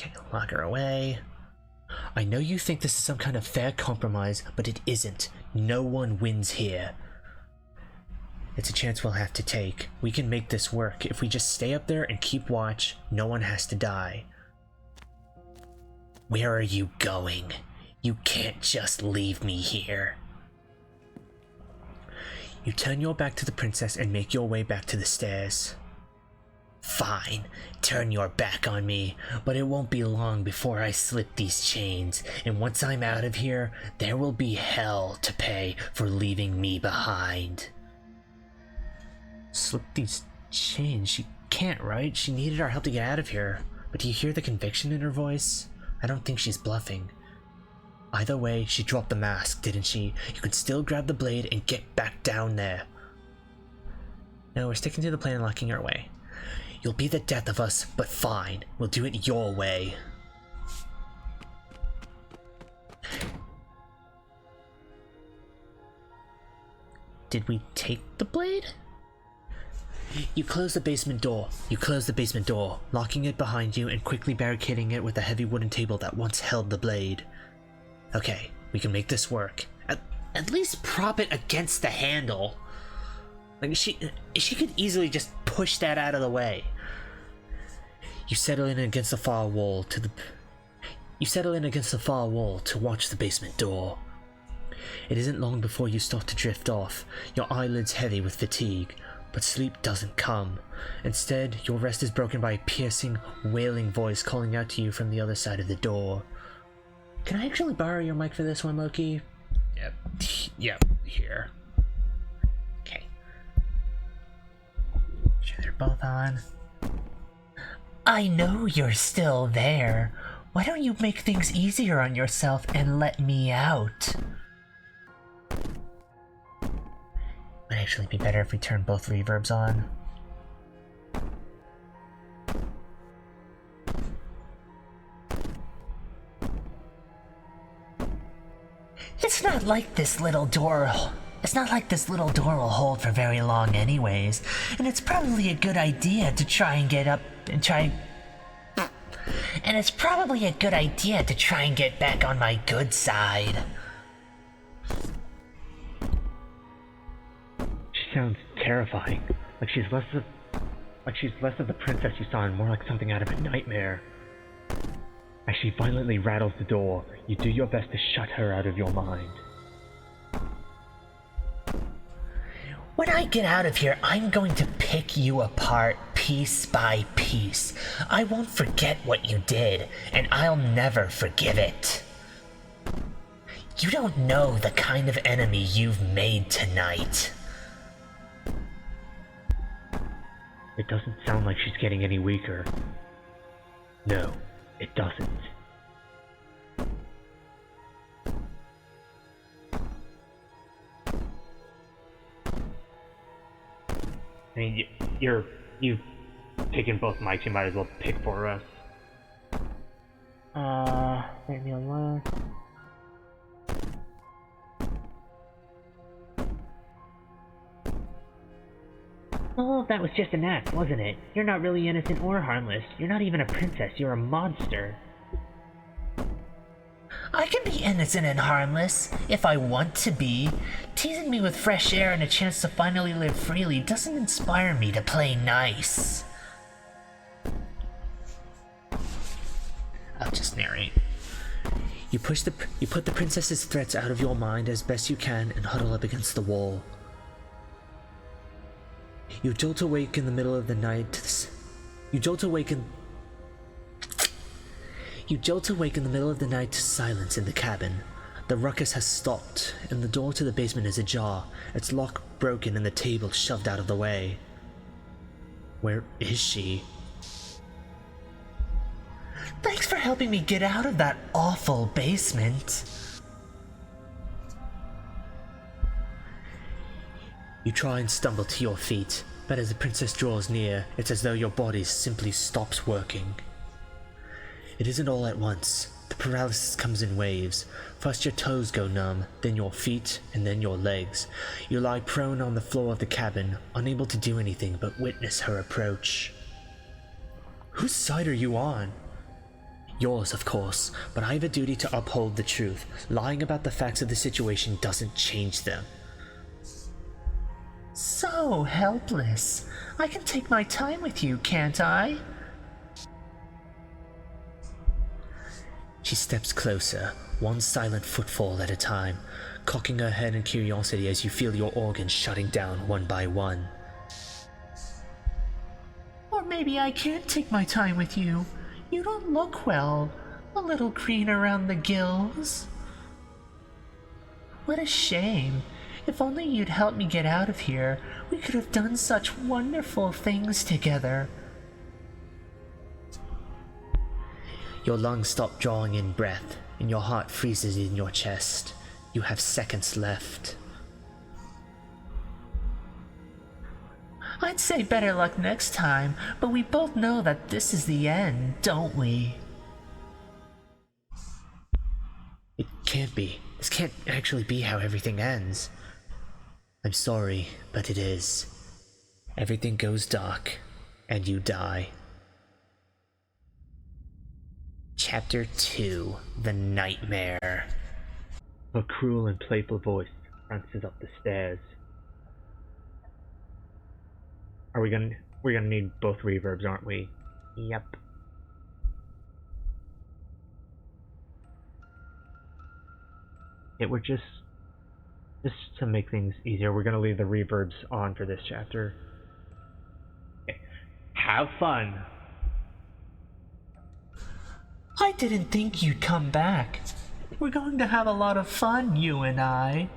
Okay, lock her away. I know you think this is some kind of fair compromise, but it isn't. No one wins here. It's a chance we'll have to take. We can make this work. If we just stay up there and keep watch, no one has to die. Where are you going? You can't just leave me here. You turn your back to the princess and make your way back to the stairs. Fine, turn your back on me, but it won't be long before I slip these chains, and once I'm out of here, there will be hell to pay for leaving me behind. Slip these chains? She can't, right? She needed our help to get out of here. But do you hear the conviction in her voice? I don't think she's bluffing. Either way, she dropped the mask, didn't she? You can still grab the blade and get back down there. No, we're sticking to the plan and locking her away. You'll be the death of us, but fine. We'll do it your way. Did we take the blade? You close the basement door. You close the basement door, locking it behind you and quickly barricading it with a heavy wooden table that once held the blade. Okay, we can make this work. At least prop it against the handle. Like she could easily just push that out of the way. You settle in against the far wall to watch the basement door. It isn't long before you start to drift off, your eyelids heavy with fatigue, but sleep doesn't come. Instead, your rest is broken by a piercing, wailing voice calling out to you from the other side of the door. Can I actually borrow your mic for this one, Loki? Yep, here. Okay. Sure they're both on. I know you're still there. Why don't you make things easier on yourself and let me out? Might actually be better if we turn both reverbs on. It's not like this little door will hold for very long anyways, and it's probably a good idea to try and get up and try... And it's probably a good idea to try and get back on my good side. She sounds terrifying. Like she's less of the princess you saw and more like something out of a nightmare. As she violently rattles the door, you do your best to shut her out of your mind. When I get out of here, I'm going to pick you apart piece by piece. I won't forget what you did, and I'll never forgive it. You don't know the kind of enemy you've made tonight. It doesn't sound like she's getting any weaker. No, it doesn't. I mean, you've taken both mics, you might as well pick for us. Let me unlock. Oh, that was just an act, wasn't it? You're not really innocent or harmless. You're not even a princess, you're a monster. I can be innocent and harmless, if I want to be. Teasing me with fresh air and a chance to finally live freely doesn't inspire me to play nice. I'll just narrate. You put the princess's threats out of your mind as best you can and huddle up against the wall. You jolt awake in the middle of the night to silence in the cabin. The ruckus has stopped, and the door to the basement is ajar, its lock broken and the table shoved out of the way. Where is she? Thanks for helping me get out of that awful basement. You try and stumble to your feet, but as the princess draws near, it's as though your body simply stops working. It isn't all at once. The paralysis comes in waves. First your toes go numb, then your feet, and then your legs. You lie prone on the floor of the cabin, unable to do anything but witness her approach. Whose side are you on? Yours, of course, but I have a duty to uphold the truth. Lying about the facts of the situation doesn't change them. So helpless. I can take my time with you, can't I? She steps closer, one silent footfall at a time, cocking her head in curiosity as you feel your organs shutting down one by one. Or maybe I can't take my time with you. You don't look well. A little green around the gills. What a shame. If only you'd help me get out of here, we could have done such wonderful things together. Your lungs stop drawing in breath, and your heart freezes in your chest. You have seconds left. I'd say better luck next time, but we both know that this is the end, don't we? It can't be. This can't actually be how everything ends. I'm sorry, but it is. Everything goes dark, and you die. Chapter 2: The Nightmare. A cruel and playful voice prances up the stairs. We're gonna need both reverbs, aren't we? Yep. We're just to make things easier, we're gonna leave the reverbs on for this chapter. Okay. Have fun! I didn't think you'd come back. We're going to have a lot of fun, you and I.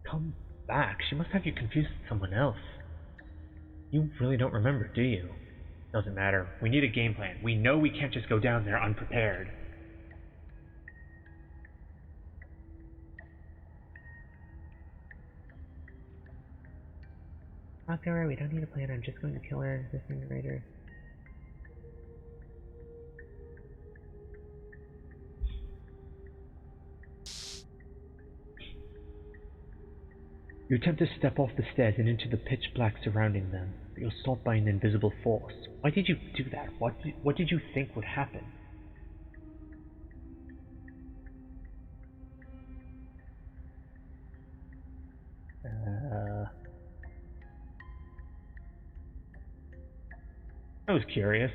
Come back? She must have you confused with someone else. You really don't remember, do you? Doesn't matter. We need a game plan. We know we can't just go down there unprepared. Not don't worry, we don't need a plan. I'm just going to kill her, this narrator. You attempt to step off the stairs and into the pitch black surrounding them, but you're stopped by an invisible force. Why did you do that? What did you think would happen? I was curious.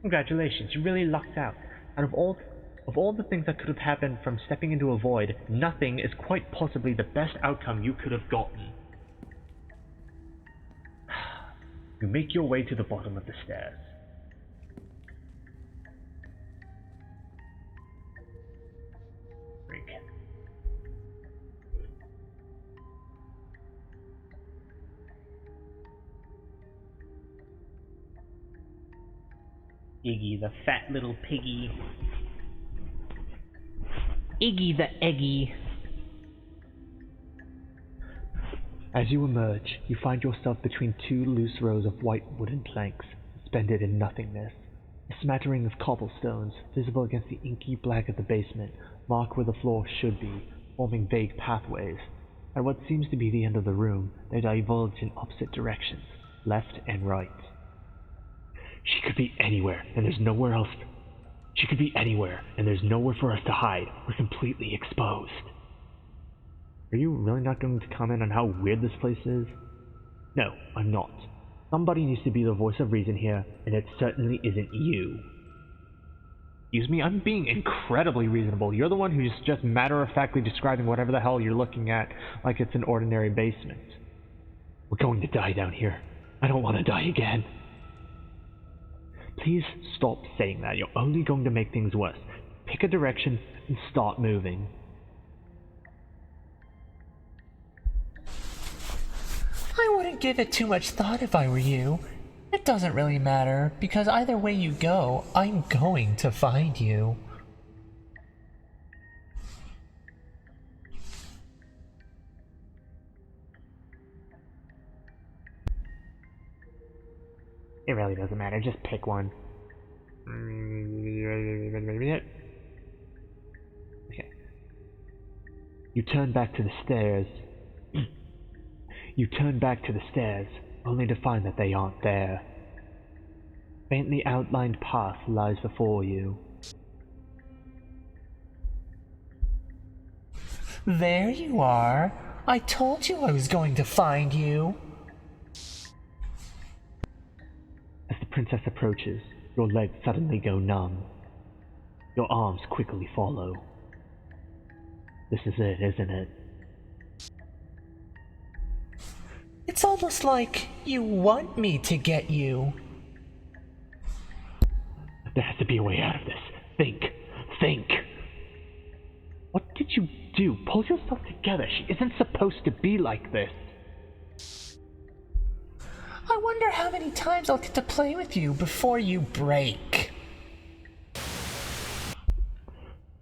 Congratulations, you really lucked out. Out of all the things that could have happened from stepping into a void, nothing is quite possibly the best outcome you could have gotten. You make your way to the bottom of the stairs. Drink. Iggy, the fat little piggy. Iggy the Eggy. As you emerge, you find yourself between two loose rows of white wooden planks, suspended in nothingness. A smattering of cobblestones, visible against the inky black of the basement, mark where the floor should be, forming vague pathways. At what seems to be the end of the room, they diverge in opposite directions, left and right. She could be anywhere, and there's nowhere else. She could be anywhere, and there's nowhere for us to hide. We're completely exposed. Are you really not going to comment on how weird this place is? No, I'm not. Somebody needs to be the voice of reason here, and it certainly isn't you. Excuse me, I'm being incredibly reasonable. You're the one who's just matter-of-factly describing whatever the hell you're looking at like it's an ordinary basement. We're going to die down here. I don't want to die again. Please stop saying that. You're only going to make things worse. Pick a direction and start moving. I wouldn't give it too much thought if I were you. It doesn't really matter, because either way you go, I'm going to find you. It really doesn't matter, just pick one. Okay. You turn back to the stairs. You turn back to the stairs, only to find that they aren't there. faintly outlined path lies before you. There you are. I told you I was going to find you. As the princess approaches, your legs suddenly go numb. Your arms quickly follow. This is it, isn't it? It's almost like you want me to get you. There has to be a way out of this. Think. Think. What did you do? Pull yourself together. She isn't supposed to be like this. I wonder how many times I'll get to play with you before you break.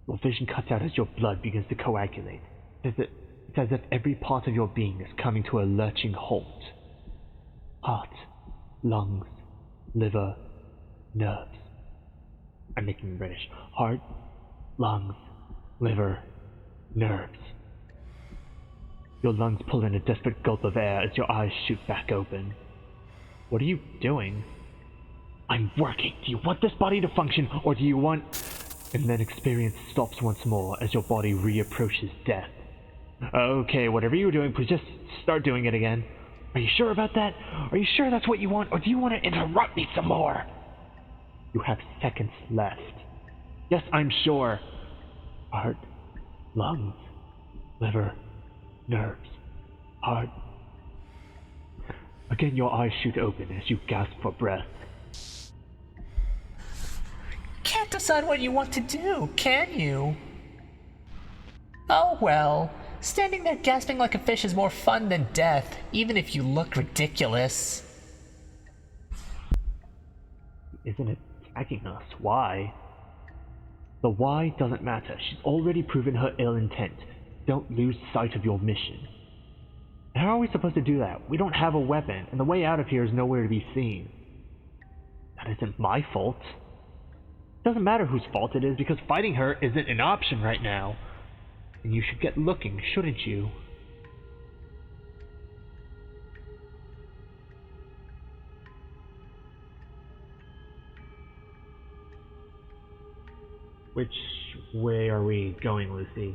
Your vision cuts out as your blood begins to coagulate. It's as if every part of your being is coming to a lurching halt. Heart, lungs, liver, nerves. I'm making British. Heart, lungs, liver, nerves. Your lungs pull in a desperate gulp of air as your eyes shoot back open. What are you doing? I'm working. Do you want this body to function, or do you want... And then experience stops once more as your body reapproaches death. Okay, whatever you were doing, please just start doing it again. Are you sure about that? Are you sure that's what you want, or do you want to interrupt me some more? You have seconds left. Yes, I'm sure. Heart, lungs, liver, nerves, heart. Again, your eyes shoot open as you gasp for breath. Can't decide what you want to do, can you? Oh well, standing there gasping like a fish is more fun than death, even if you look ridiculous. Isn't attacking us? Why? The why doesn't matter. She's already proven her ill intent. Don't lose sight of your mission. And how are we supposed to do that? We don't have a weapon, and the way out of here is nowhere to be seen. That isn't my fault. It doesn't matter whose fault it is, because fighting her isn't an option right now. And you should get looking, shouldn't you? Which way are we going, Lucy?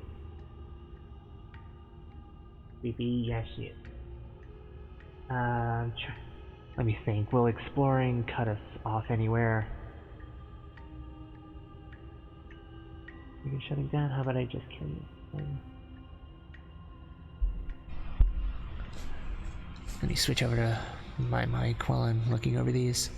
Yes, yes. Let me think. Will exploring cut us off anywhere? We can shut it down. How about I just kill you? Let me switch over to my mic while I'm looking over these.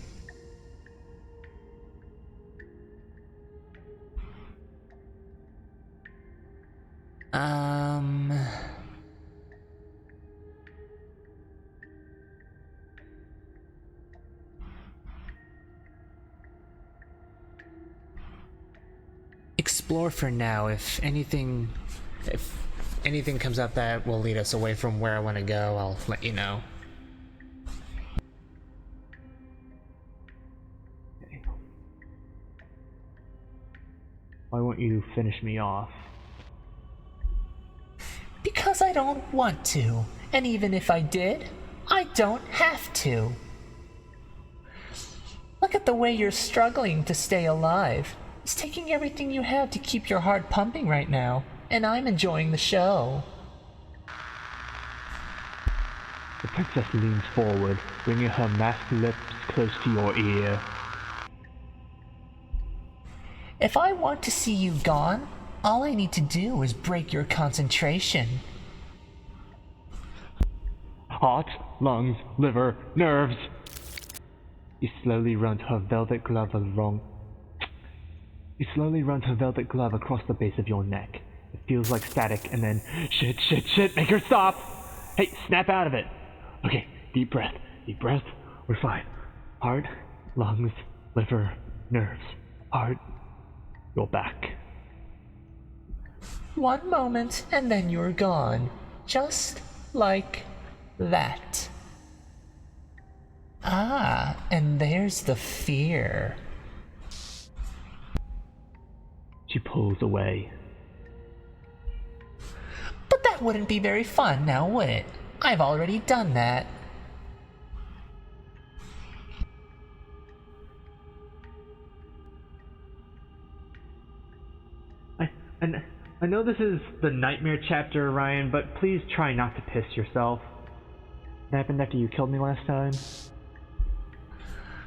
Explore for now. If anything comes up that will lead us away from where I want to go, I'll let you know. Okay. Why won't you finish me off? Because I don't want to. And even if I did, I don't have to. Look at the way you're struggling to stay alive. It's taking everything you have to keep your heart pumping right now, and I'm enjoying the show. The princess leans forward, bringing her masked lips close to your ear. If I want to see you gone, all I need to do is break your concentration. Heart, lungs, liver, nerves. He slowly runs her velvet glove across the base of your neck. It feels like static, and then shit, make her stop! Hey, snap out of it! Okay, deep breath, we're fine. Heart, lungs, liver, nerves, heart, you're back. One moment, and then you're gone. Just like that. Ah, and there's the fear. She pulls away. But that wouldn't be very fun now, would it? I've already done that. And I know this is the nightmare chapter, Ryan, but please try not to piss yourself. What happened after you killed me last time?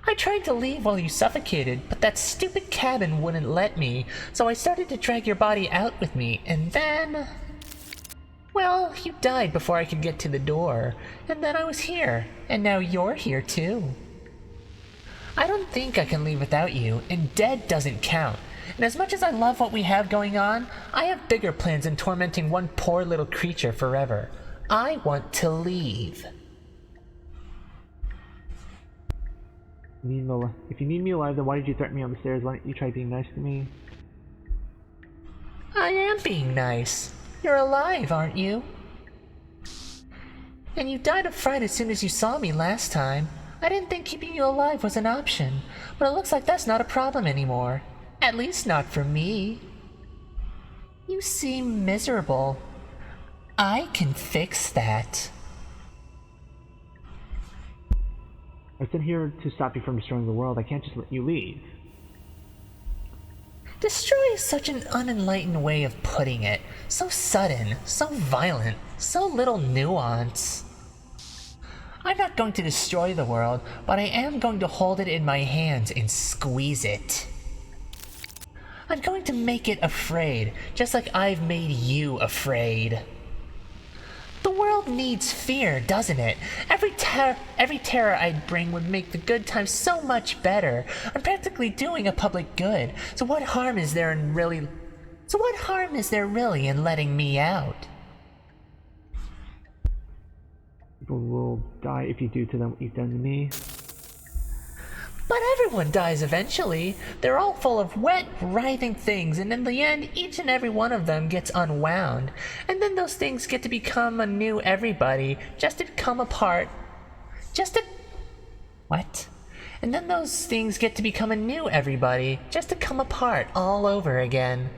I tried to leave while you suffocated, but that stupid cabin wouldn't let me, so I started to drag your body out with me, and then... Well, you died before I could get to the door, and then I was here, and now you're here too. I don't think I can leave without you, and dead doesn't count. And as much as I love what we have going on, I have bigger plans than tormenting one poor little creature forever. I want to leave. If you need me alive, then why did you threaten me on the stairs? Why don't you try being nice to me? I am being nice. You're alive, aren't you? And you died of fright as soon as you saw me last time. I didn't think keeping you alive was an option, but it looks like that's not a problem anymore. At least not for me. You seem miserable. I can fix that. I sent here to stop you from destroying the world. I can't just let you leave. Destroy is such an unenlightened way of putting it. So sudden, so violent, so little nuance. I'm not going to destroy the world, but I am going to hold it in my hands and squeeze it. I'm going to make it afraid, just like I've made you afraid. The world needs fear, doesn't it? Every terror I'd bring would make the good times so much better. I'm practically doing a public good. So what harm is there really in letting me out? People will die if you do to them what you've done to me. But everyone dies eventually. They're all full of wet, writhing things, and in the end, each and every one of them gets unwound. And then those things get to become a new everybody, just to come apart. What? And then those things get to become a new everybody, just to come apart all over again.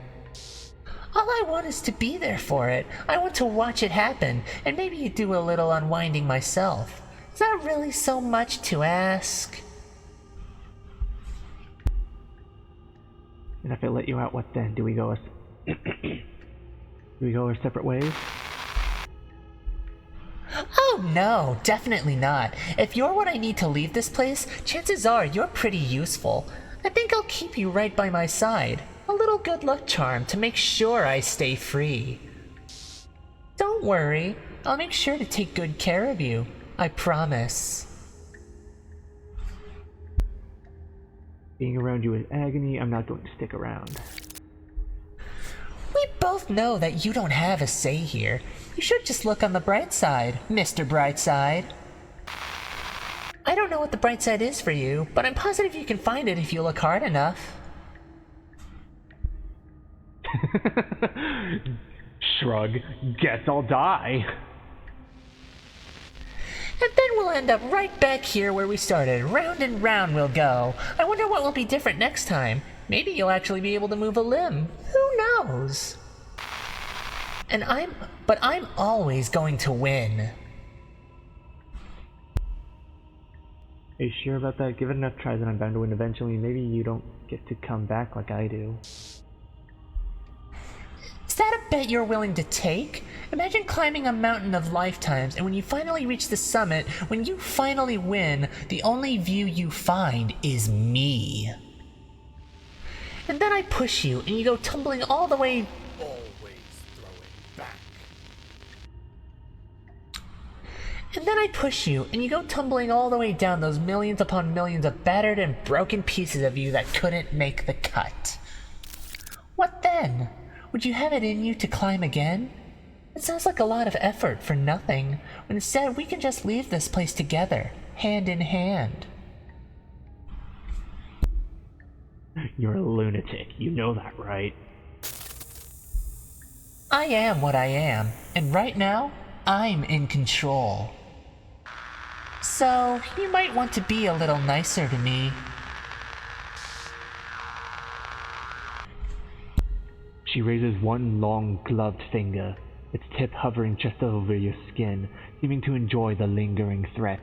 All I want is to be there for it. I want to watch it happen, and maybe do a little unwinding myself. Is that really so much to ask? And if I let you out, what then? Do we go our separate ways? Oh no, definitely not. If you're what I need to leave this place, chances are you're pretty useful. I think I'll keep you right by my side. A little good luck charm to make sure I stay free. Don't worry, I'll make sure to take good care of you. I promise. Being around you is agony. I'm not going to stick around. We both know that you don't have a say here. You should just look on the bright side, Mr. Brightside. I don't know what the bright side is for you, but I'm positive you can find it if you look hard enough. Shrug. Guess I'll die. And then we'll end up right back here where we started. Round and round we'll go. I wonder what will be different next time. Maybe you'll actually be able to move a limb. Who knows? But I'm always going to win. Are you sure about that? Give it enough tries and I'm bound to win eventually. Maybe you don't get to come back like I do. Is that a bet you're willing to take? Imagine climbing a mountain of lifetimes, and when you finally reach the summit, when you finally win, the only view you find is me. And then I push you, and you go tumbling all the way... And then I push you, and you go tumbling all the way down those millions upon millions of battered and broken pieces of you that couldn't make the cut. What then? Would you have it in you to climb again? It sounds like a lot of effort for nothing, when instead we can just leave this place together, hand in hand. You're a lunatic, you know that, right? I am what I am, and right now, I'm in control. So, you might want to be a little nicer to me. She raises one long, gloved finger, its tip hovering just over your skin, seeming to enjoy the lingering threat,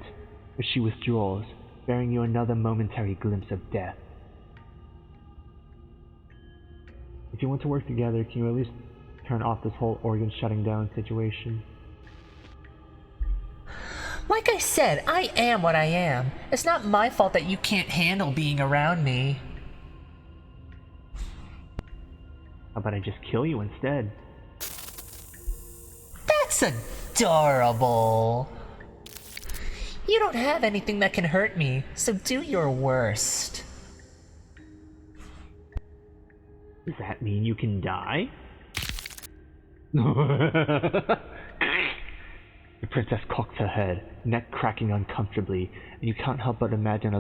but she withdraws, bearing you another momentary glimpse of death. If If you want to work together, can you at least turn off this whole organ shutting down situation? Like I said, I am what I am. It's not my fault that you can't handle being around me. How about I just kill you instead? That's adorable. You don't have anything that can hurt me, so do your worst. Does that mean you can die? The princess cocks her head, neck cracking uncomfortably, and you can't help but imagine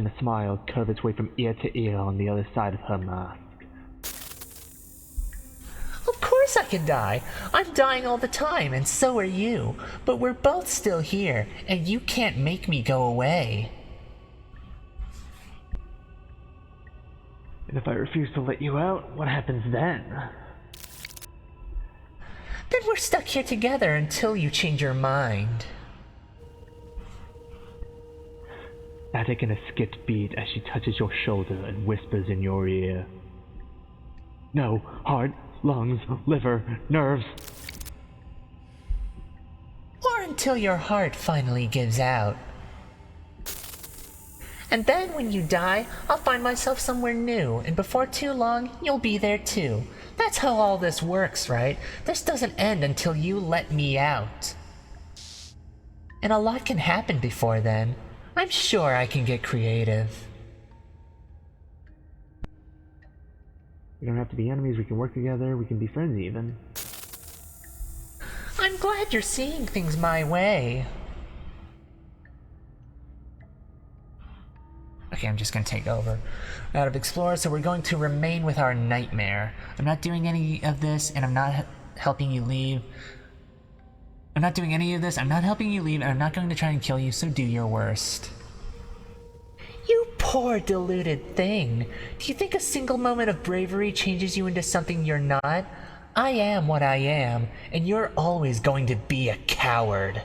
a smile curve its way from ear to ear on the other side of her mask. Of course I can die. I'm dying all the time, and so are you. But we're both still here, and you can't make me go away. And if I refuse to let you out, what happens then? Then we're stuck here together until you change your mind. Static in a skipped beat as she touches your shoulder and whispers in your ear. No, heart, lungs, liver, nerves. Or until your heart finally gives out. And then when you die, I'll find myself somewhere new, and before too long, you'll be there too. That's how all this works, right? This doesn't end until you let me out. And a lot can happen before then. I'm sure I can get creative. We don't have to be enemies, we can work together, we can be friends even. I'm glad you're seeing things my way. Okay, I'm just gonna take over out of Explorer, so we're going to remain with our nightmare. I'm not doing any of this, and I'm not helping you leave. I'm not doing any of this, I'm not helping you leave, and I'm not going to try and kill you, so do your worst. You poor deluded thing. Do you think a single moment of bravery changes you into something you're not? I am what I am, and you're always going to be a coward.